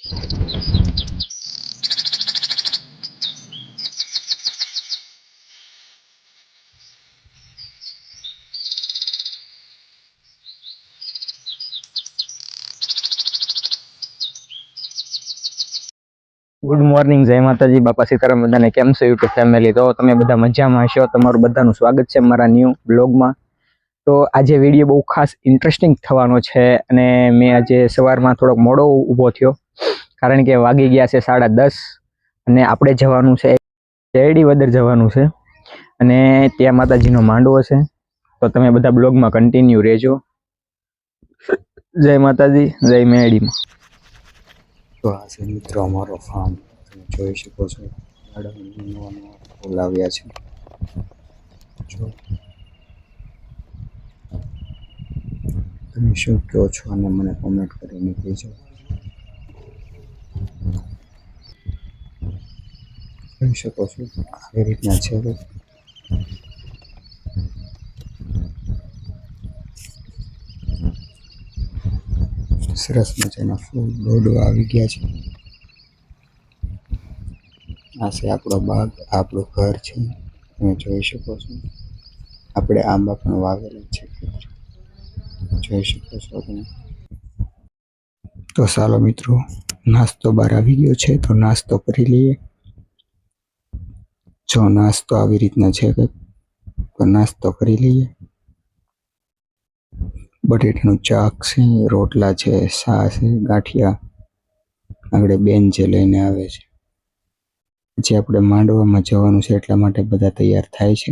Good morning, જય માતાજી, બાપા સીતારામ. બધાને કેમ છે યુટ્યુબ ફેમિલી? તો તમે બધા મજામાં હશો. તમારું બધાનું સ્વાગત છે મારા ન્યૂ બ્લોગમાં. તો આજે વિડીયો બહુ ખાસ ઇન્ટરેસ્ટિંગ થવાનો છે અને મેં આજે સવારમાં થોડોક મોડો ઊભો થયો કારણ કે વાગી ગયા છે 10:30 અને આપણે જવાનું છે શેરડી વદર જવાનું છે અને ત્યાં માતાજીનો માંડવો છે. તો તમે બધા બ્લોગમાં કન્ટિન્યુ રહેજો. જય માતાજી, જય મેરડીમાં. તો આ છે મિત્રો અમારો ફાર્મ. તમે જોઈ શકો છો નવા નવા ફૂલ આવ્યા છે. જો તમે શું કહો છો અને મને કોમેન્ટ કરીને કહેજો. જોઈ શકો છો આવી રીતના છે. સરસ મજાના ફૂલ દોડવા આવી ગયા છે. આ છે આપણો બાગ, આપણું ઘર છે. તમે જોઈ શકો છો આપણે આંબા પણ વાવેલા છે. જોઈ શકો છો તમે. તો ચાલો મિત્રો, નાસ્તો બહાર આવી ગયો છે તો નાસ્તો કરી લઈએ. જો નાસ્તો આવી રીતના છે તો નાસ્તો કરી લઈએ. બટેટાનું શાક છે, રોટલા છે, સા છે, ગાંઠિયા. આગળ બેન જે લઈને આવે છે. પછી આપણે માંડવામાં જવાનું છે એટલા માટે બધા તૈયાર થાય છે.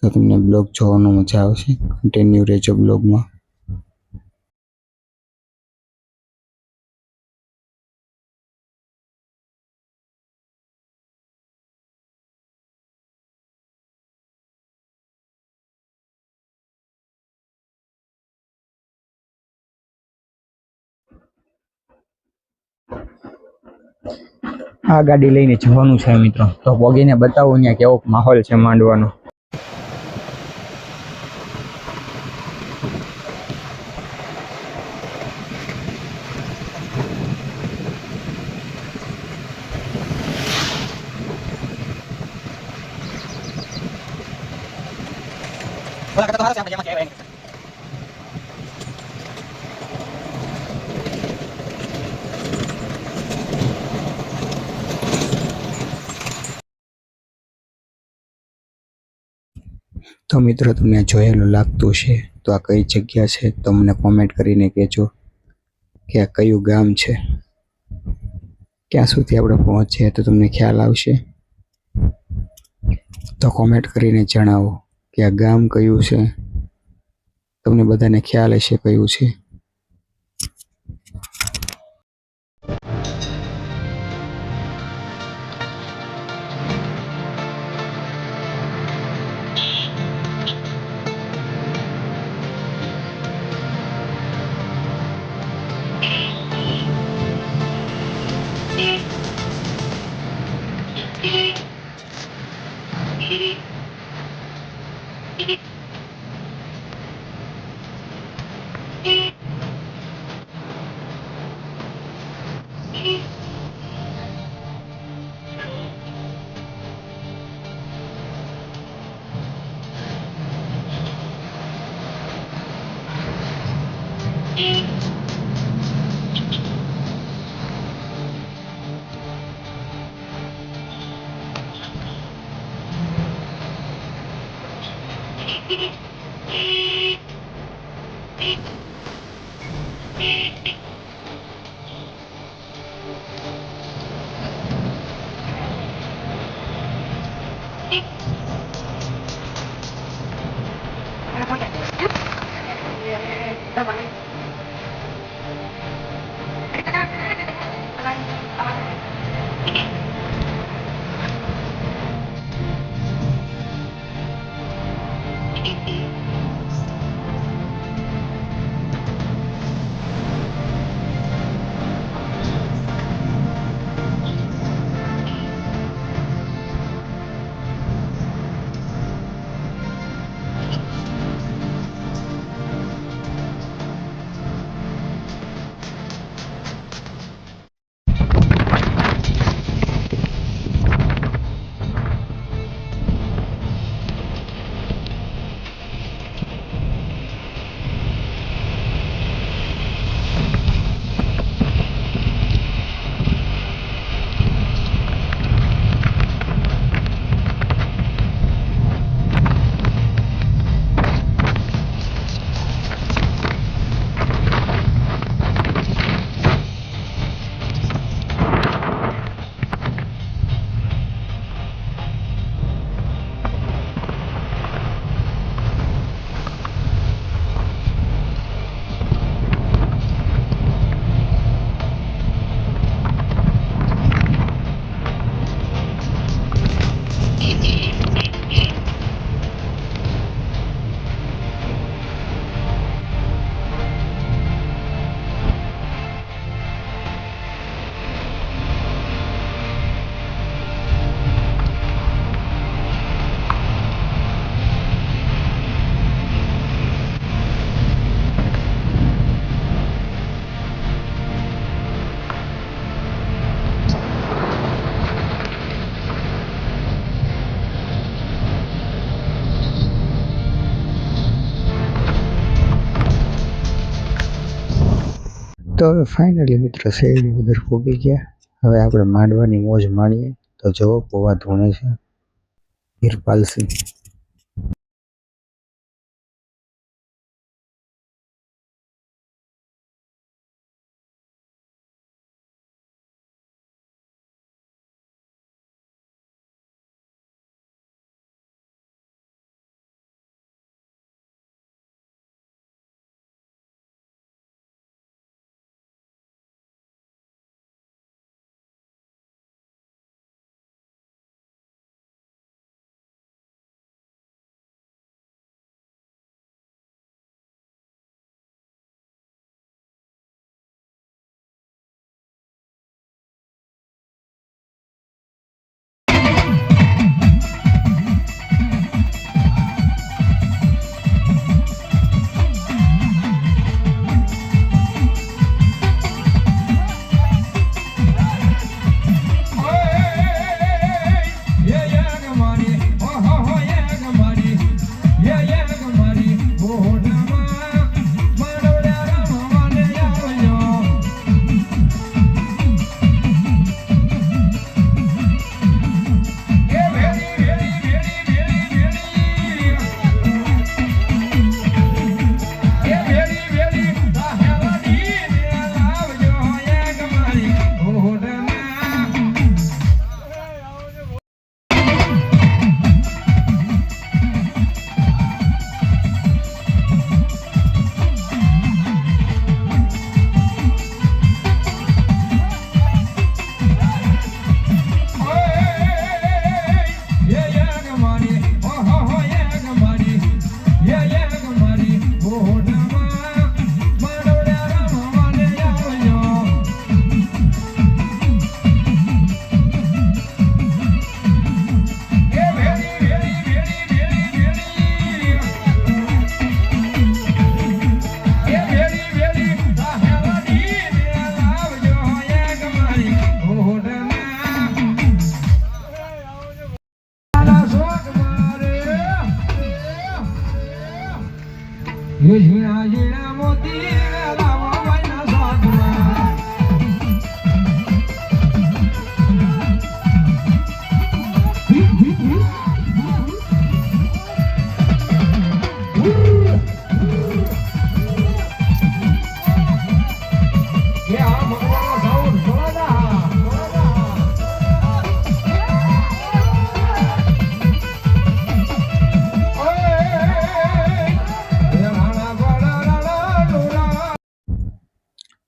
તો તમને બ્લોગ જોવાનું મજા આવશે. કન્ટિન્યુ રહેજો બ્લોગમાં. આ ગાડી લઈને જવાનું છે મિત્રો. તો પોગીને બતાવું ત્યાં કેવો માહોલ છે માંડવાનો. તો મિત્રો તમને જોયેલું લાગતું છે તો આ કઈ જગ્યા છે તો મને કોમેન્ટ કરીને કહેજો કે આ કયું ગામ છે. ક્યાં સુધી આપણે પહોંચીએ તો તમને ખ્યાલ આવશે. તો કોમેન્ટ કરીને જણાવો કે આ ગામ કયું છે. તમને બધાને ખ્યાલ હશે કયું છે. તો હવે ફાઇનલી મિત્રો શેરડી ઉધર પૂગી ગયા. હવે આપણે માંડવાની મોજ માણીએ. તો જો પૌવા ધૂણે છે હિરપાલસિંહ.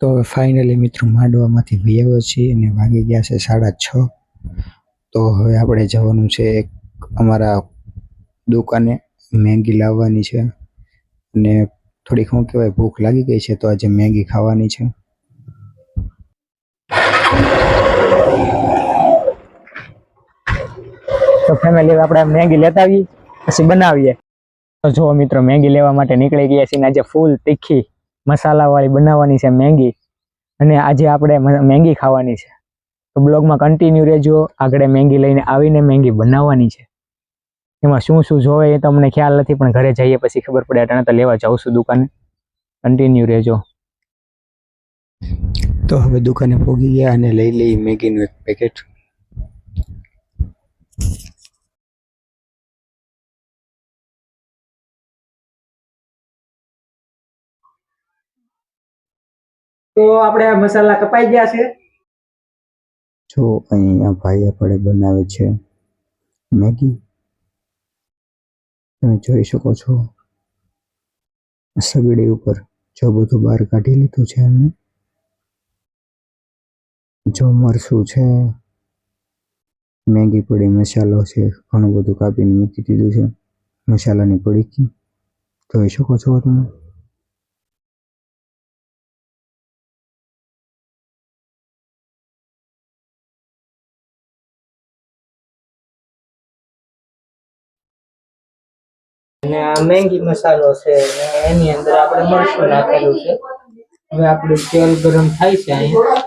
તો હવે ફાઇનલી મિત્રો માંડવામાંથી વૈયા છીએ અને વાગી ગયા છે 6:30. તો હવે આપણે જવાનું છે અમારા દુકાને. મેગી લાવવાની છે અને થોડીક શું કહેવાય ભૂખ લાગી ગઈ છે, તો આજે મેગી ખાવાની છે. તો ફેમિલી આપણે મેગી લેતા આવીએ પછી બનાવીએ. તો જો મિત્રો મેગી લેવા માટે નીકળી ગયા છીએ. આજે ફૂલ તીખી મસાલાવાળી બનાવવાની છે મેગી, અને આજે આપણે મેગી ખાવાની છે. તો બ્લોગમાં કન્ટિન્યુ રહેજો. આગળ મેગી લઈને આવીને મેગી બનાવવાની છે. એમાં શું શું જોવે એ તો મને ખ્યાલ નથી, પણ ઘરે જઈએ પછી ખબર પડે. અટાણે તો લેવા જાઉં છું દુકાને. કન્ટિન્યુ રહેજો. તો હવે દુકાને પહોંચી ગયા અને લઈ લઈ મેગીનું એક પેકેટ. તો આપણે મસાલા કપાઈ ગયા છે. જો અહીંયા ભાઈ આપણે બનાવે છે મેગી. તમે જોઈ શકો છો સગડી ઉપર જો બધું બહાર કાઢી લીધું છે એમને. જો મરચું છે, મેગી પડી, મસાલો છે, ઘણું બધું કાપીને મૂકી દીધું છે. મસાલાની પડીકી જોઈ શકો છો તમે. અને આ મેગી મસાલો છે, એની અંદર આપણે મરચું નાખેલું છે. હવે આપણું તેલ ગરમ થાય છે. અહીંયા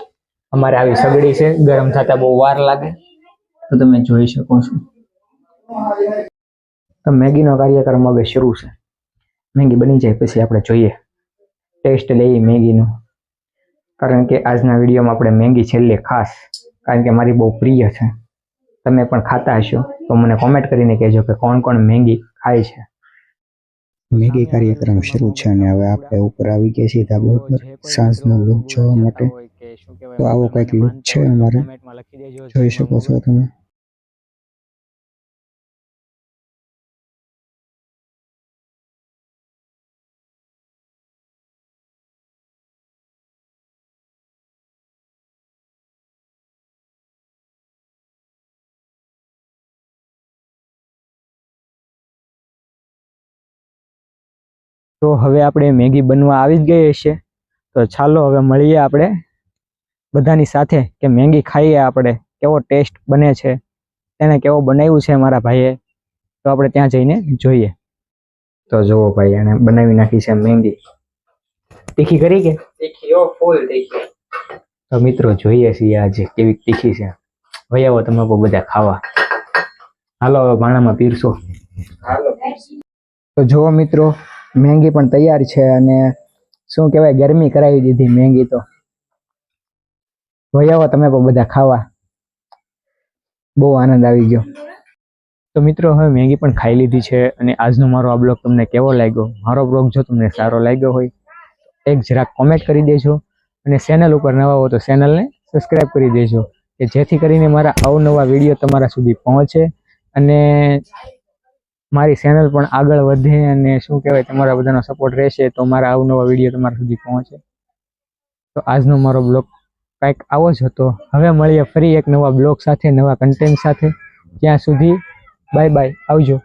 અમારે આવી સગડી છે, ગરમ થતા બહુ વાર લાગે, તો તમે જોઈ શકો છો. તો મેગીનો કાર્યક્રમ હવે શરૂ છે. મેગી બની જાય પછી આપણે જોઈએ, ટેસ્ટ લઈએ મેગીનો. કારણ કે આજના વિડીયોમાં આપણે મેગી છેલ્લે ખાસ, કારણ કે મારી બહુ પ્રિય છે. તમે પણ ખાતા હશો તો મને કોમેન્ટ કરીને કહેજો કે કોણ કોણ મેગી ખાય છે. મેગી કાર્યક્રમ શરૂ છે અને હવે આપણે ઉપર આવી ગયા છીએ ધાબા ઉપર સાંજનો લુક જોવા માટે. તો આવો કંઈક લુક છે અમારે, જોઈ શકો છો તમે. તો હવે આપણે મેગી બનવા આવી જ ગઈ હશે, તો ચાલો હવે મળીએ આપણે બધાની સાથે કે મેગી ખાઈએ આપણે, કેવો ટેસ્ટ બને છે, તેને કેવો બનાવ્યું છે મારા ભાઈએ, તો આપણે ત્યાં જઈને જોઈએ. તો જુઓ ભાઈ, એને બનાવી નાખી છે મેગી. તીખી કરી કે ફૂલ તીખી. તો મિત્રો જોઈએ છીએ આજે કેવી તીખી છે. ભાઈ આવો તમે બધા ખાવા. હાલો હવે ભાણામાં પીરસો. તો જુઓ મિત્રો, મેગી પણ તૈયાર છે અને શું કહેવાય, ગરમી કરાવી દીધી મેગી તો. ભાઈ આવો તમે પણ બધા ખાવા. બહુ આનંદ આવી ગયો. તો મિત્રો હવે મેગી પણ ખાઈ લીધી છે અને આજનો મારો આ બ્લોગ તમને કેવો લાગ્યો? મારો બ્લોગ જો તમને સારો લાગ્યો હોય એક જરાક કોમેન્ટ કરી દેજો અને ચેનલ ઉપર નવા હો તો ચેનલને સબસ્ક્રાઈબ કરી દેજો, કે જેથી કરીને મારા અવનવા વિડીયો તમારા સુધી પહોંચે અને મારી ચેનલ પણ આગળ વધે અને શું કહેવાય, તમારા બધાનો સપોર્ટ રહેશે તો મારા અવનવા વિડીયો તમારા સુધી પહોંચે. તો આજનો મારો બ્લોગ કંઈક આવો જ હતો. હવે મળીએ ફરી એક નવા બ્લોગ સાથે, નવા કન્ટેન્ટ સાથે. ત્યાં સુધી બાય બાય, આવજો.